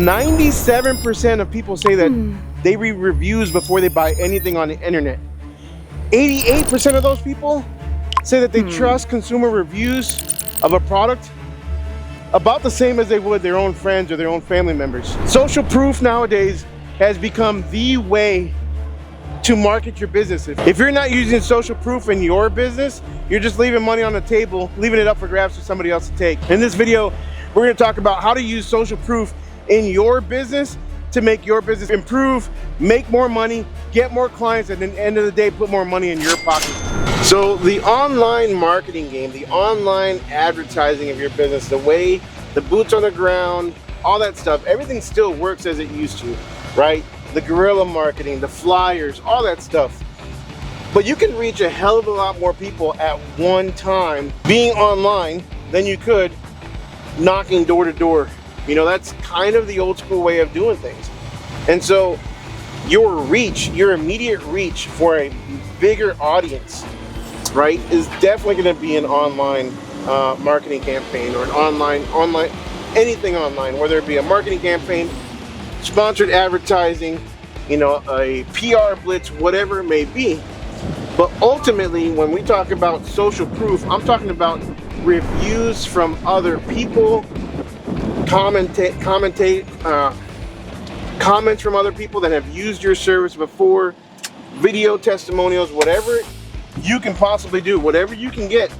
97% of people say that they read reviews before they buy anything on the internet. 88% of those people say that they trust consumer reviews of a product about the same as they would their own friends or their own family members. Social proof nowadays has become the way to market your business. If you're not using social proof in your business, you're just leaving money on the table, leaving it up for grabs for somebody else to take. In this video, we're going to talk about how to use social proof in your business to make your business improve, make more money, get more clients, and at the end of the day, put more money in your pocket. So the online marketing game, the online advertising of your business, the way, the boots on the ground, all that stuff, everything still works as it used to, right? The guerrilla marketing, the flyers, all that stuff. But you can reach a hell of a lot more people at one time being online than you could knocking door to door. You know, that's kind of the old school way of doing things. And so your reach, your immediate reach for a bigger audience, right, is definitely going to be an online marketing campaign or an online, anything online, whether it be a marketing campaign, sponsored advertising, you know, a PR blitz, whatever it may be. But ultimately, when we talk about social proof, I'm talking about reviews from other people, comments from other people that have used your service before, video testimonials, whatever you can possibly do, whatever you can get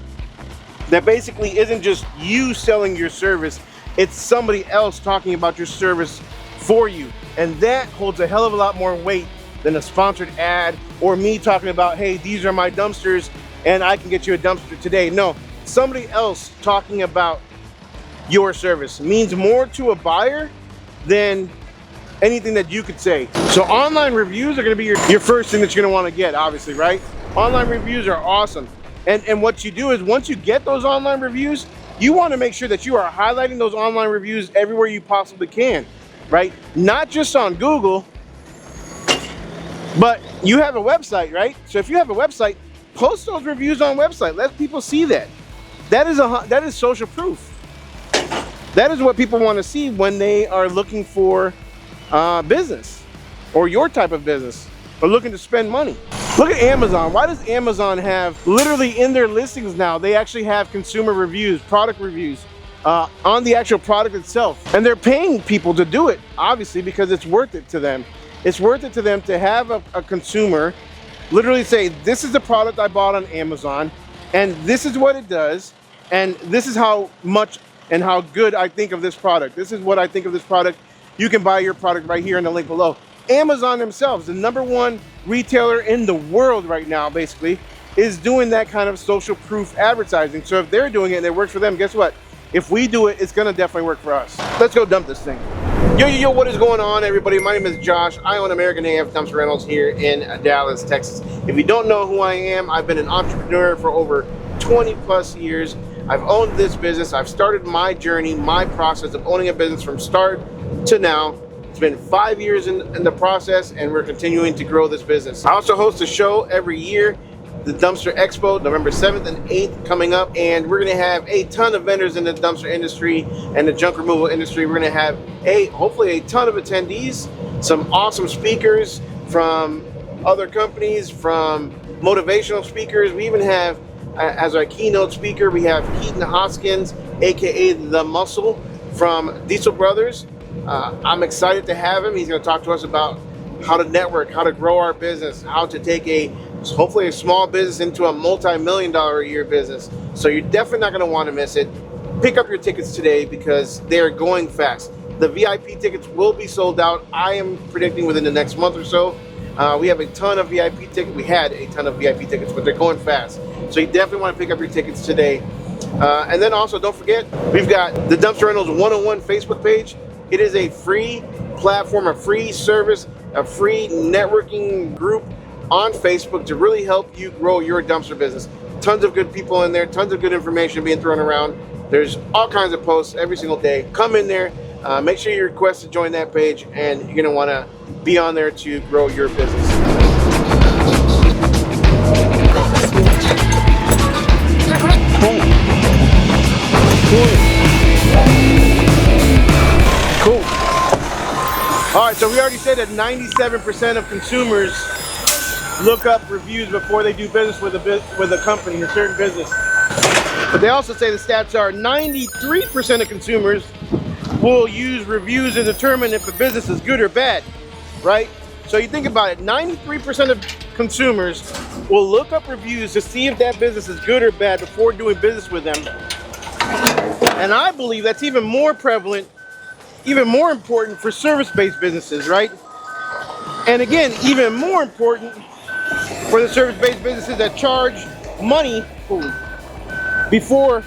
that basically isn't just you selling your service, it's somebody else talking about your service for you. And that holds a hell of a lot more weight than a sponsored ad or me talking about, hey, these are my dumpsters and I can get you a dumpster today. No, somebody else talking about your service means more to a buyer than anything that you could say. So online reviews are going to be your first thing that you're going to want to get, obviously, right? Online reviews are awesome. And what you do is once you get those online reviews, you want to make sure that you are highlighting those online reviews everywhere you possibly can, right? Not just on Google, but you have a website, right? So if you have a website, post those reviews on website. Let people see that. That is social proof. That is what people want to see when they are looking for business or your type of business or looking to spend money. Look at Amazon. Why does Amazon have literally in their listings now, they actually have consumer reviews, product reviews on the actual product itself. And they're paying people to do it, obviously, because it's worth it to them. It's worth it to them to have a consumer literally say, this is the product I bought on Amazon and this is what it does and this is how much and how good I think of this product. This is what I think of this product. You can buy your product right here in the link below. Amazon themselves, the #1 retailer in the world right now, basically, is doing that kind of social proof advertising. So if they're doing it and it works for them, guess what? If we do it, it's gonna definitely work for us. Let's go dump this thing. Yo, what is going on, everybody? My name is Josh. I own American AF Dumpster Rentals here in Dallas, Texas. If you don't know who I am, I've been an entrepreneur for over 20 plus years. I've owned this business. I've started my journey, my process of owning a business from start to now. It's been 5 years in the process, and we're continuing to grow this business. I also host a show every year, the Dumpster Expo, November 7th and 8th coming up, and we're gonna have a ton of vendors in the dumpster industry and the junk removal industry. We're gonna have hopefully a ton of attendees, some awesome speakers from other companies, from motivational speakers. We even have, as our keynote speaker, we have Keaton Hoskins, AKA The Muscle from Diesel Brothers. I'm excited to have him. He's gonna talk to us about how to network, how to grow our business, how to take hopefully a small business into a multi-million-dollar a year business. So you're definitely not gonna wanna miss it. Pick up your tickets today because they're going fast. The VIP tickets will be sold out. I am predicting within the next month or so. We have a ton of VIP tickets. We had a ton of VIP tickets, but they're going fast. So you definitely wanna pick up your tickets today. And then also, don't forget, we've got the Dumpster Rentals 101 Facebook page. It is a free platform, a free service, a free networking group on Facebook to really help you grow your dumpster business. Tons of good people in there, tons of good information being thrown around. There's all kinds of posts every single day. Come in there, make sure you request to join that page, and you're gonna wanna be on there to grow your business. Cool. All right, so we already said that 97% of consumers look up reviews before they do business with a company, a certain business. But they also say the stats are 93% of consumers will use reviews to determine if a business is good or bad, right? So you think about it, 93% of consumers will look up reviews to see if that business is good or bad before doing business with them. And I believe that's even more prevalent, even more important for service-based businesses, right? And again, even more important for the service-based businesses that charge money before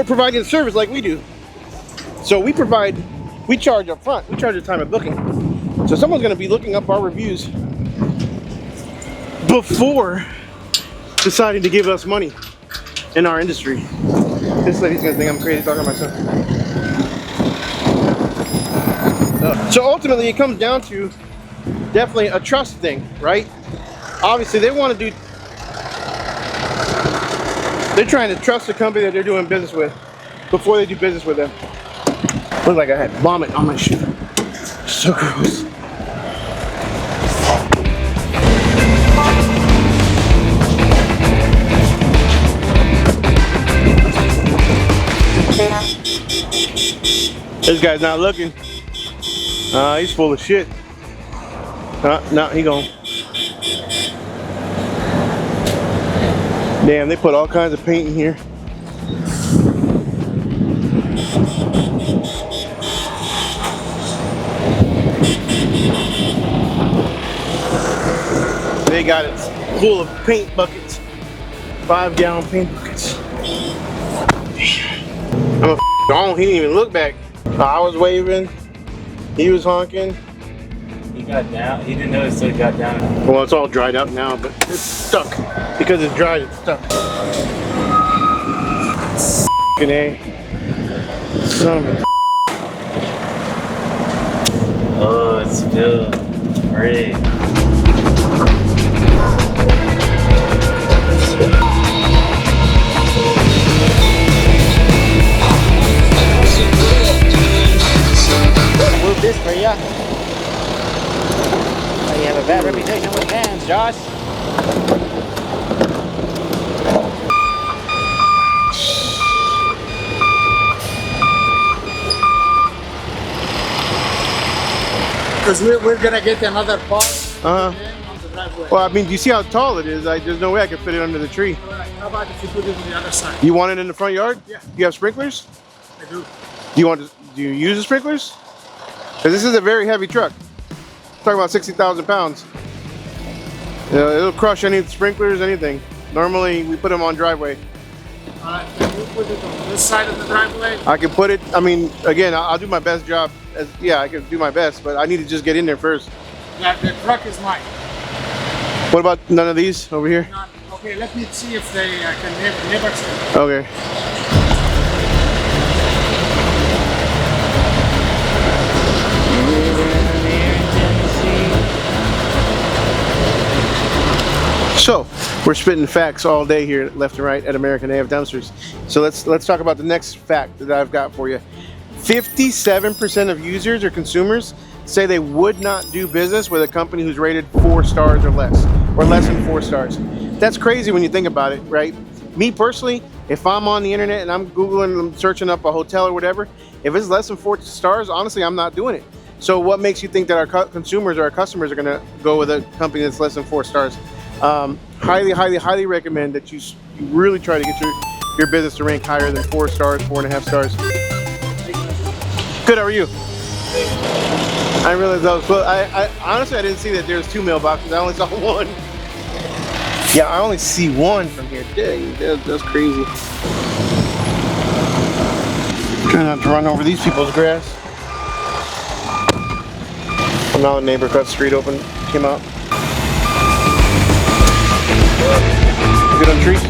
providing a service like we do. So we charge up front, we charge at time of booking. So someone's gonna be looking up our reviews before deciding to give us money in our industry. This lady's gonna think I'm crazy talking to myself. So ultimately it comes down to definitely a trust thing, right? Obviously they're trying to trust the company that they're doing business with before they do business with them. Looked like I had vomit on my shoe. So gross. This guy's not looking. He's full of shit. No, he gone. Damn, they put all kinds of paint in here. They got it full of paint buckets. 5-gallon paint buckets. I'm gone. He didn't even look back. I was waving. He was honking. He got down. He didn't notice till he got down. Well, it's all dried up now, but it's stuck. Because it's dried, it's stuck. F***ing A. Son of a... Oh, it's still great. Move this for ya. You have a bad reputation with hands, Josh. Because we're gonna get another part on the driveway. Well, I mean, do you see how tall it is? There's no way I could fit it under the tree. Alright, how about if you put it on the other side? You want it in the front yard? Yeah. You have sprinklers? I do. Do you use the sprinklers? Because this is a very heavy truck. Talking about 60,000 pounds. It'll crush any sprinklers, anything. Normally, we put them on driveway. Alright, can you put it on this side of the driveway? I can put it, I mean, again, I'll do my best job. Yeah, I can do my best, but I need to just get in there first. Yeah, the truck is mine. What about none of these over here? Okay, let me see if they can never see. Okay. So we're spitting facts all day here, left and right, at American AF Dumpsters. So let's talk about the next fact that I've got for you. 57% of users or consumers say they would not do business with a company who's rated 4 stars or less than 4 stars. That's crazy when you think about it, right? Me personally, if I'm on the internet and I'm Googling, I'm searching up a hotel or whatever, if it's less than 4 stars, honestly, I'm not doing it. So what makes you think that our consumers or our customers are gonna go with a company that's less than 4 stars? Highly recommend that you really try to get your business to rank higher than 4 stars, 4.5 stars. Good, how are you? I didn't realize that was close. I honestly, I didn't see that there's 2 mailboxes. I only saw 1. Yeah, I only see 1 from here. Dang, that's crazy. Trying not to run over these people's grass. Well, now the neighbor cut the street open, came out. Good on trees.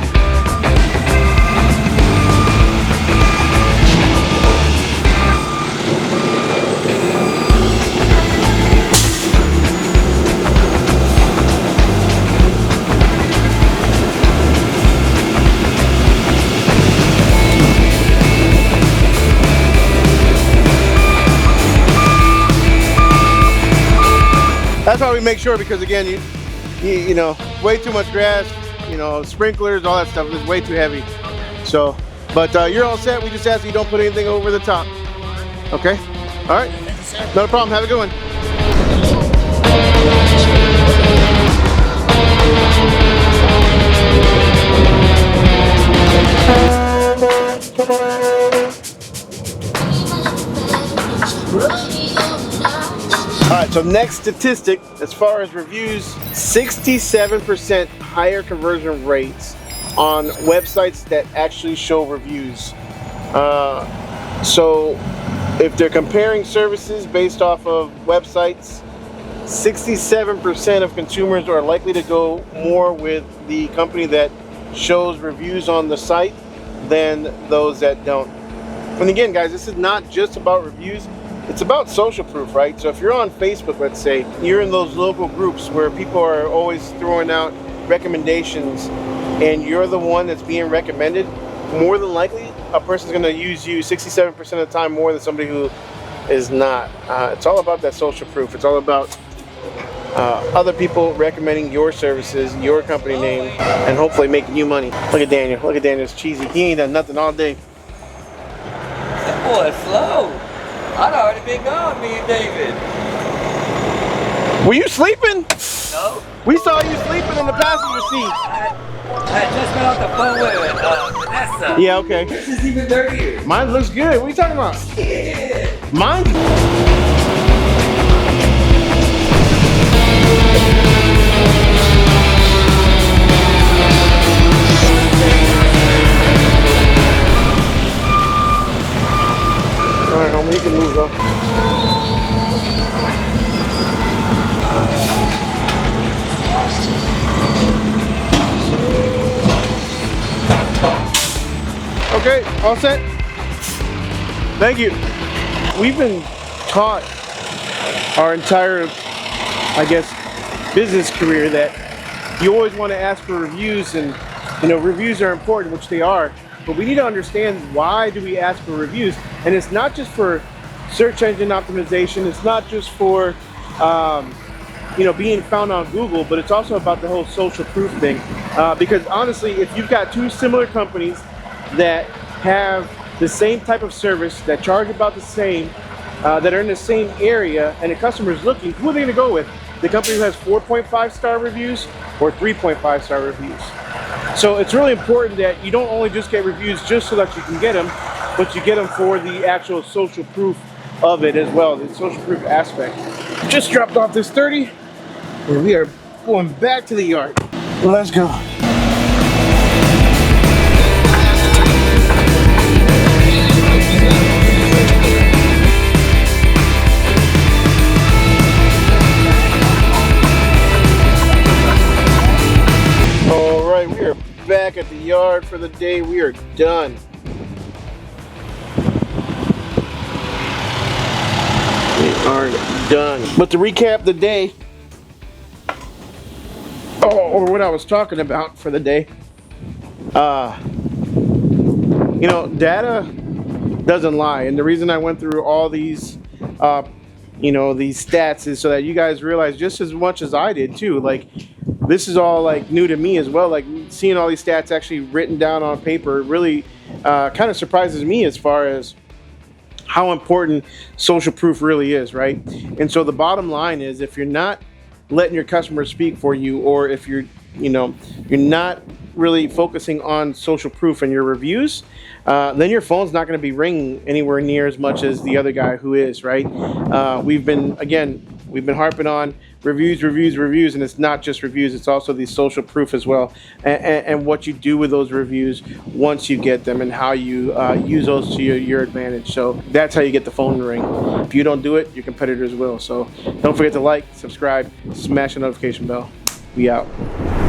That's why we make sure, because again, you know, way too much grass, you know, sprinklers, all that stuff is way too heavy. So, but you're all set. We just ask that you don't put anything over the top. Okay? All right. Not a problem. Have a good one. Alright, so next statistic, as far as reviews, 67% higher conversion rates on websites that actually show reviews. So if they're comparing services based off of websites, 67% of consumers are likely to go more with the company that shows reviews on the site than those that don't. And again, guys, this is not just about reviews. It's about social proof, right? So if you're on Facebook, let's say, you're in those local groups where people are always throwing out recommendations and you're the one that's being recommended, more than likely a person's going to use you 67% of the time more than somebody who is not. It's all about that social proof. It's all about other people recommending your services, your company name, and hopefully making you money. Look at Daniel. Look at Daniel's cheesy. He ain't done nothing all day. That boy is slow. I'd already been gone, me and David. Were you sleeping? No. We saw you sleeping in the passenger seat. I had just been off the phone with Vanessa. Yeah, okay. This is even dirtier. Mine looks good. What are you talking about? Yeah. Mine? Alright, homie, you can move though. Okay, all set? Thank you. We've been taught our entire, I guess, business career that you always want to ask for reviews, and you know, reviews are important, which they are. But we need to understand, why do we ask for reviews? And it's not just for search engine optimization. It's not just for you know, being found on Google, but it's also about the whole social proof thing. Because honestly, if you've got two similar companies that have the same type of service, that charge about the same, that are in the same area, and the customer is looking, who are they going to go with? The company who has 4.5 star reviews or 3.5 star reviews? So it's really important that you don't only just get reviews just so that you can get them, but you get them for the actual social proof of it as well, the social proof aspect. Just dropped off this 30, and we are going back to the yard. Let's go. Back at the yard for the day. We are done. We are done. But to recap the day, or what I was talking about for the day, you know, data doesn't lie, and the reason I went through all these you know, these stats is so that you guys realize just as much as I did too. Like, this is all like new to me as well. Like, seeing all these stats actually written down on paper really kind of surprises me as far as how important social proof really is, right? And so the bottom line is, if you're not letting your customers speak for you, or if you're, you know, you're not really focusing on social proof in your reviews, then your phone's not going to be ringing anywhere near as much as the other guy who is, right? We've been harping on reviews, and it's not just reviews, it's also the social proof as well, and what you do with those reviews once you get them, and how you use those to your advantage. So that's how you get the phone to ring. If you don't do it, your competitors will. So don't forget to like, subscribe, smash the notification bell. We out.